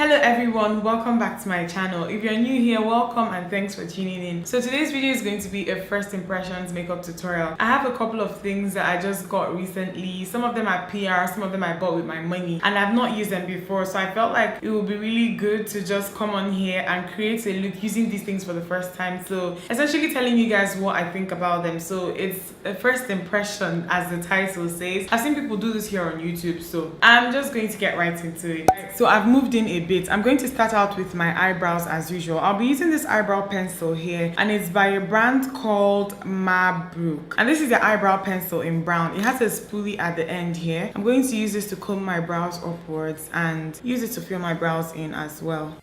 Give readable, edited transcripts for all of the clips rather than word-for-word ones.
Hello everyone, welcome back to my channel. If you're new here, welcome and thanks for tuning in. So today's video is going to be a first impressions makeup tutorial. I have a couple of things that I just got recently. Some of them are PR, some of them I bought with my money, and I've not used them before, so I felt like it would be really good to just come on here and create a look using these things for the first time. So essentially telling you guys what I think about them. So it's a first impression, as the title says. I've seen people do this here on YouTube, so I'm just going to get right into it. So I've moved in a bit. I'm going to start out with my eyebrows as usual. I'll be using this eyebrow pencil here, and it's by a brand called Mabrook, and this is the eyebrow pencil in brown. It has a spoolie at the end here. I'm going to use this to comb my brows upwards and use it to fill my brows in as well.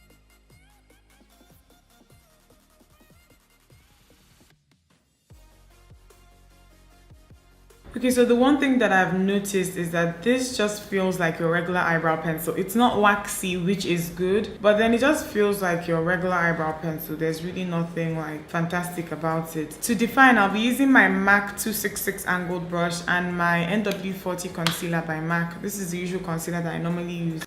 Okay, so the one thing that I've noticed is that this just feels like your regular eyebrow pencil. It's not waxy, which is good, but then it just feels like your regular eyebrow pencil. There's really nothing like fantastic about it. To define, I'll be using my MAC 266 angled brush and my NW40 concealer by MAC. This is the usual concealer that I normally use.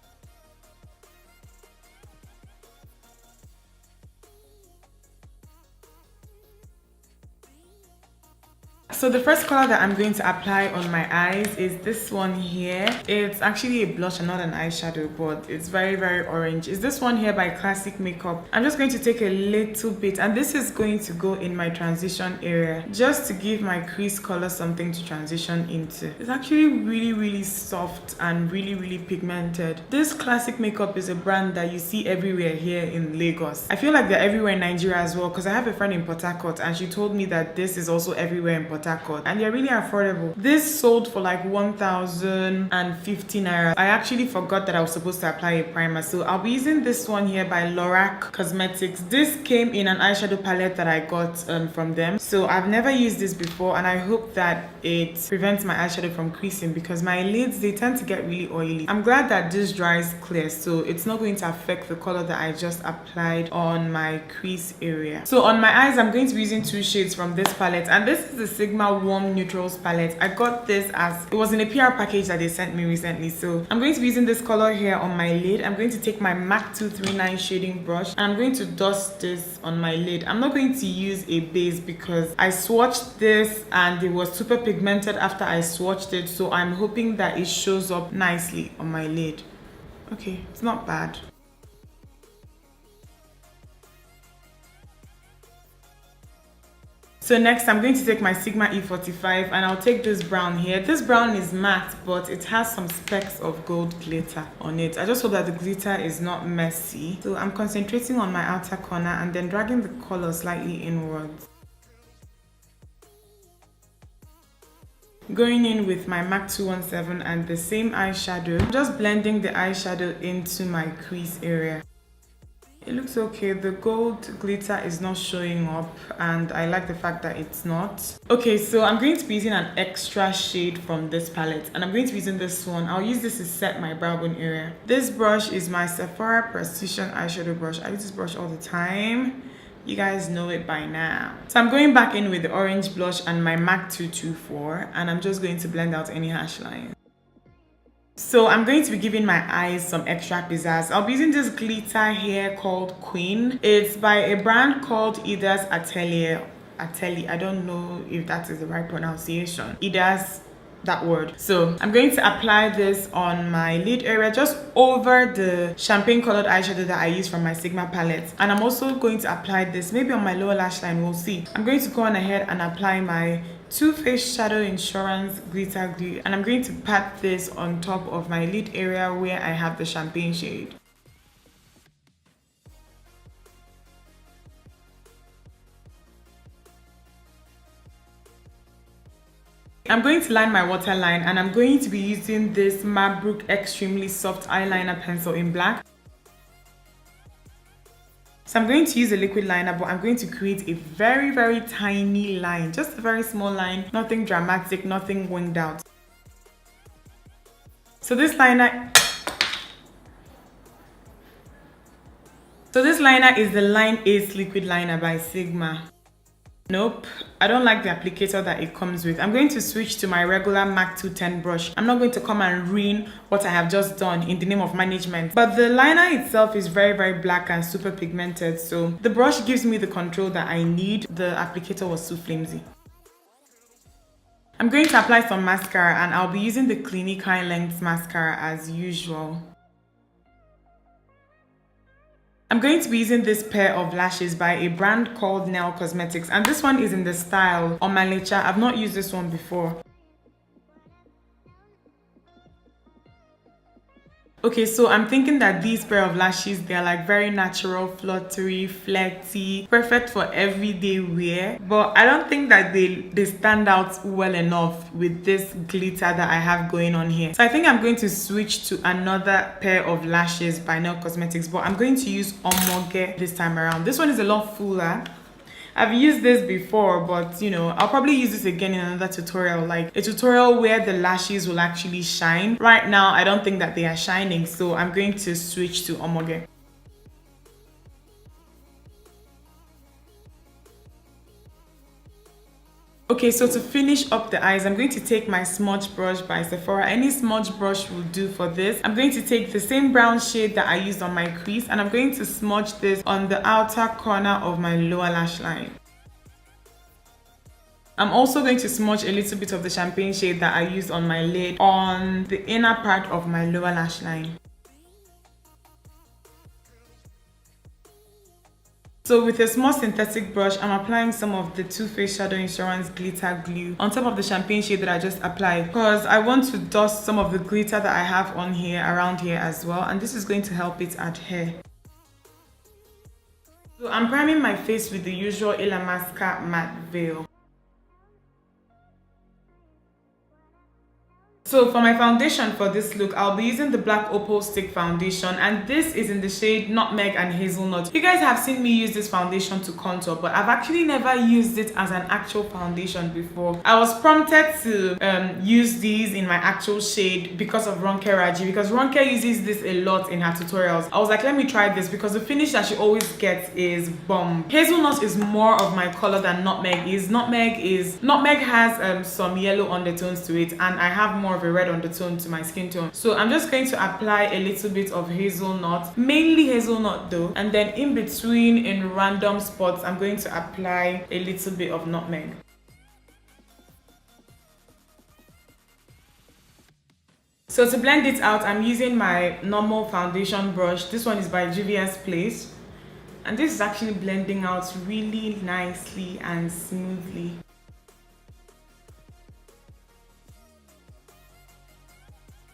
So the first color that I'm going to apply on my eyes is this one here. It's actually a blush and not an eyeshadow, but it's very, very orange. It's this one here by Classic Makeup. I'm just going to take a little bit, and this is going to go in my transition area just to give my crease color something to transition into. It's actually really, really soft and really, really pigmented. This Classic Makeup is a brand that you see everywhere here in Lagos. I feel like they're everywhere in Nigeria as well, because I have a friend in Port Harcourt and she told me that this is also everywhere in Port Harcourt, and they're really affordable. This sold for like 1,050 naira. I actually forgot that I was supposed to apply a primer, so I'll be using this one here by Lorac Cosmetics. This came in an eyeshadow palette that I got from them, so I've never used this before, and I hope that it prevents my eyeshadow from creasing because my lids, they tend to get really oily. I'm glad that this dries clear, so it's not going to affect the color that I just applied on my crease area. So on my eyes, I'm going to be using two shades from this palette, and this is the Sigma Warm Neutrals palette. I got this as it was in a PR package that they sent me recently, so I'm going to be using this color here on my lid. I'm going to take my MAC 239 shading brush and I'm going to dust this on my lid. I'm not going to use a base because I swatched this and it was super pigmented after I swatched it, so I'm hoping that it shows up nicely on my lid. Okay, it's not bad. So next, I'm going to take my Sigma E45 and I'll take this brown here. This brown is matte, but it has some specks of gold glitter on it. I just hope that the glitter is not messy. So I'm concentrating on my outer corner and then dragging the color slightly inwards. Going in with my MAC 217 and the same eyeshadow, just blending the eyeshadow into my crease area. It looks okay. The gold glitter is not showing up and I like the fact that it's not. Okay, so I'm going to be using an extra shade from this palette and I'm going to be using this one. I'll use this to set my brow bone area. This brush is my Sephora Precision eyeshadow brush. I use this brush all the time. You guys know it by now. So I'm going back in with the orange blush and my MAC 224 and I'm just going to blend out any harsh lines. So I'm going to be giving my eyes some extra pizzazz. I'll be using this glitter here called Queen. It's by a brand called Ida's Atelier. I don't know if that is the right pronunciation. Ida's, that word. So I'm going to apply this on my lid area just over the champagne colored eyeshadow that I use from my Sigma palette, and I'm also going to apply this maybe on my lower lash line. We'll see. I'm going to go on ahead and apply my Too Faced Shadow Insurance glitter glue, and I'm going to pat this on top of my lid area where I have the champagne shade. I'm going to line my waterline and I'm going to be using this Mabrook Extremely Soft Eyeliner Pencil in black. So I'm going to use a liquid liner, but I'm going to create a very, very tiny line, just a very small line, nothing dramatic, nothing winged out. So this liner is the Line Ace liquid liner by Sigma. Nope, I don't like the applicator that it comes with. I'm going to switch to my regular MAC 210 brush. I'm not going to come and ruin what I have just done in the name of management. But the liner itself is very, very black and super pigmented. So the brush gives me the control that I need. The applicator was too flimsy. I'm going to apply some mascara, and I'll be using the Clinique High Length Mascara as usual. I'm going to be using this pair of lashes by a brand called Nail Cosmetics, and this one is in the style Omalecha. I've not used this one before. Okay, so I'm thinking that these pair of lashes, they're like very natural, fluttery, flirty, perfect for everyday wear. But I don't think that they stand out well enough with this glitter that I have going on here. So I think I'm going to switch to another pair of lashes by Nail Cosmetics, but I'm going to use Omoge this time around. This one is a lot fuller. I've used this before, but you know, I'll probably use this again in another tutorial, like a tutorial where the lashes will actually shine. Right now, I don't think that they are shining, so I'm going to switch to Omoge. Okay, so to finish up the eyes, I'm going to take my smudge brush by Sephora. Any smudge brush will do for this. I'm going to take the same brown shade that I used on my crease, and I'm going to smudge this on the outer corner of my lower lash line. I'm also going to smudge a little bit of the champagne shade that I used on my lid on the inner part of my lower lash line. So with a small synthetic brush, I'm applying some of the Too Faced Shadow Insurance Glitter Glue on top of the champagne shade that I just applied, because I want to dust some of the glitter that I have on here, around here as well, and this is going to help it adhere. So I'm priming my face with the usual Illamasqua matte veil. So for my foundation for this look, I'll be using the Black Opal Stick Foundation, and this is in the shade Nutmeg and Hazelnut. You guys have seen me use this foundation to contour, but I've actually never used it as an actual foundation before. I was prompted to use these in my actual shade because of Ronke Raji, because Ronke uses this a lot in her tutorials. I was like, let me try this because the finish that she always gets is bomb. Hazelnut is more of my color than Nutmeg is. Nutmeg has some yellow undertones to it, and I have more of a red undertone to my skin tone. So I'm just going to apply a little bit of hazelnut, mainly hazelnut though, and then in between, in random spots, I'm going to apply a little bit of nutmeg. So to blend it out, I'm using my normal foundation brush. This one is by Juvia's Place, and this is actually blending out really nicely and smoothly.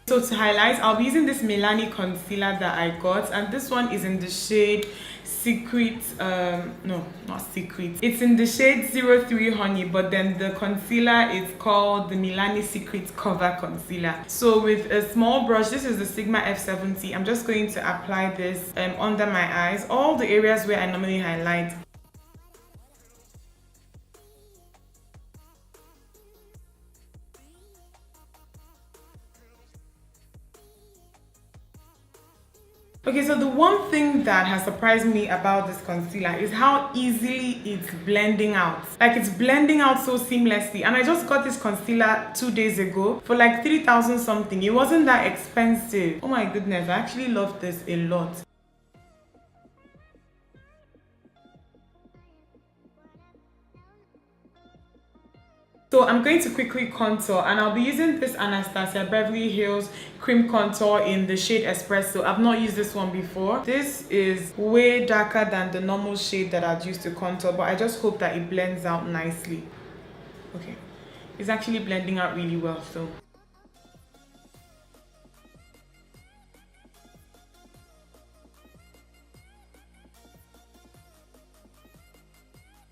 So to highlight, I'll be using this Milani concealer that I got, and this one is in the shade Secret, no, not Secret. It's in the shade 03 Honey, but then the concealer is called the Milani Secret Cover Concealer. So with a small brush, this is the Sigma F70, I'm just going to apply this under my eyes, all the areas where I normally highlight. Okay, so the one thing that has surprised me about this concealer is how easily it's blending out. Like, it's blending out so seamlessly. And I just got this concealer 2 days ago for like 3,000 something. It wasn't that expensive. Oh my goodness, I actually love this a lot. So I'm going to quickly contour, and I'll be using this Anastasia Beverly Hills Cream Contour in the shade Espresso. I've not used this one before. This is way darker than the normal shade that I'd use to contour, but I just hope that it blends out nicely. Okay, it's actually blending out really well, so.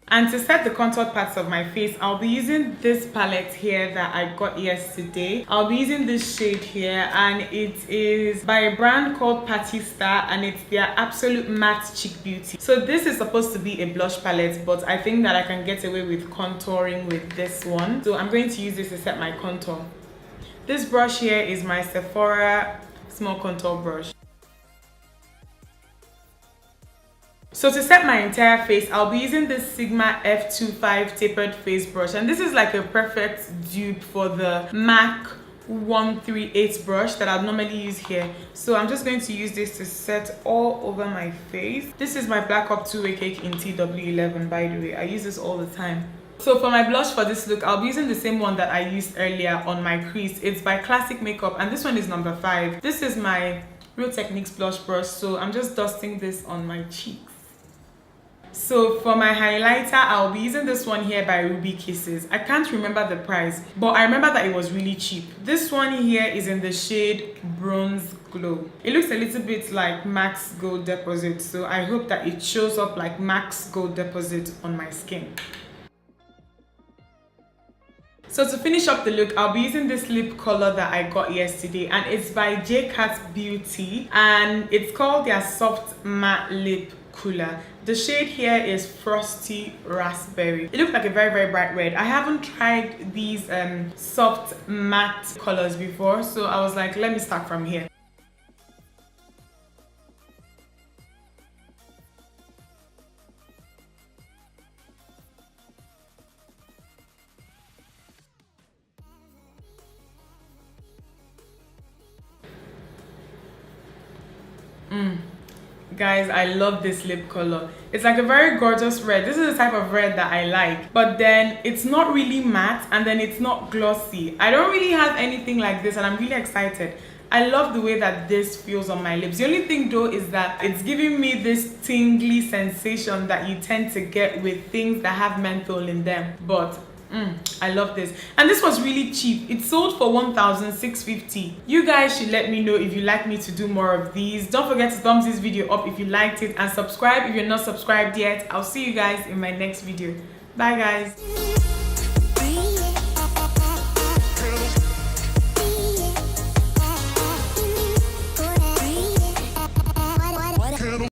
And to set the contoured parts of my face, I'll be using this palette here that I got yesterday. I'll be using this shade here, and it is by a brand called Patty Star, and it's their Absolute Matte Cheek Beauty. So this is supposed to be a blush palette, but I think that I can get away with contouring with this one. So I'm going to use this to set my contour. This brush here is my Sephora small contour brush. So to set my entire face, I'll be using this Sigma F25 tapered face brush, and this is like a perfect dupe for the MAC 138 brush that I'd normally use here. So I'm just going to use this to set all over my face. This is my Black Up 2-Way Cake in TW11, by the way. I use this all the time. So for my blush for this look, I'll be using the same one that I used earlier on my crease. It's by Classic Makeup, and this one is number 5. This is my Real Techniques blush brush, so I'm just dusting this on my cheeks. So for my highlighter, I'll be using this one here by Ruby Kisses. I can't remember the price, but I remember that it was really cheap. This one here is in the shade Bronze Glow. It looks a little bit like MAC's Gold Deposit, so I hope that it shows up like MAC's Gold Deposit on my skin. So to finish up the look, I'll be using this lip color that I got yesterday, and it's by J-Cat Beauty, and it's called their Soft Matte Lip Cooler. The shade here is Frosty Raspberry. It looks like a very, very bright red. I haven't tried these soft matte colors before, so I was like, let me start from here. Guys, I love this lip color. It's like a very gorgeous red. This is the type of red that I like, but then it's not really matte and then it's not glossy. I don't really have anything like this, and I'm really excited. I love the way that this feels on my lips. The only thing though is that it's giving me this tingly sensation that you tend to get with things that have menthol in them, but I love this, and this was really cheap. It sold for 1,650. You guys should let me know if you like me to do more of these. Don't forget to thumbs this video up if you liked it, and subscribe if you're not subscribed yet. I'll see you guys in my next video. Bye guys.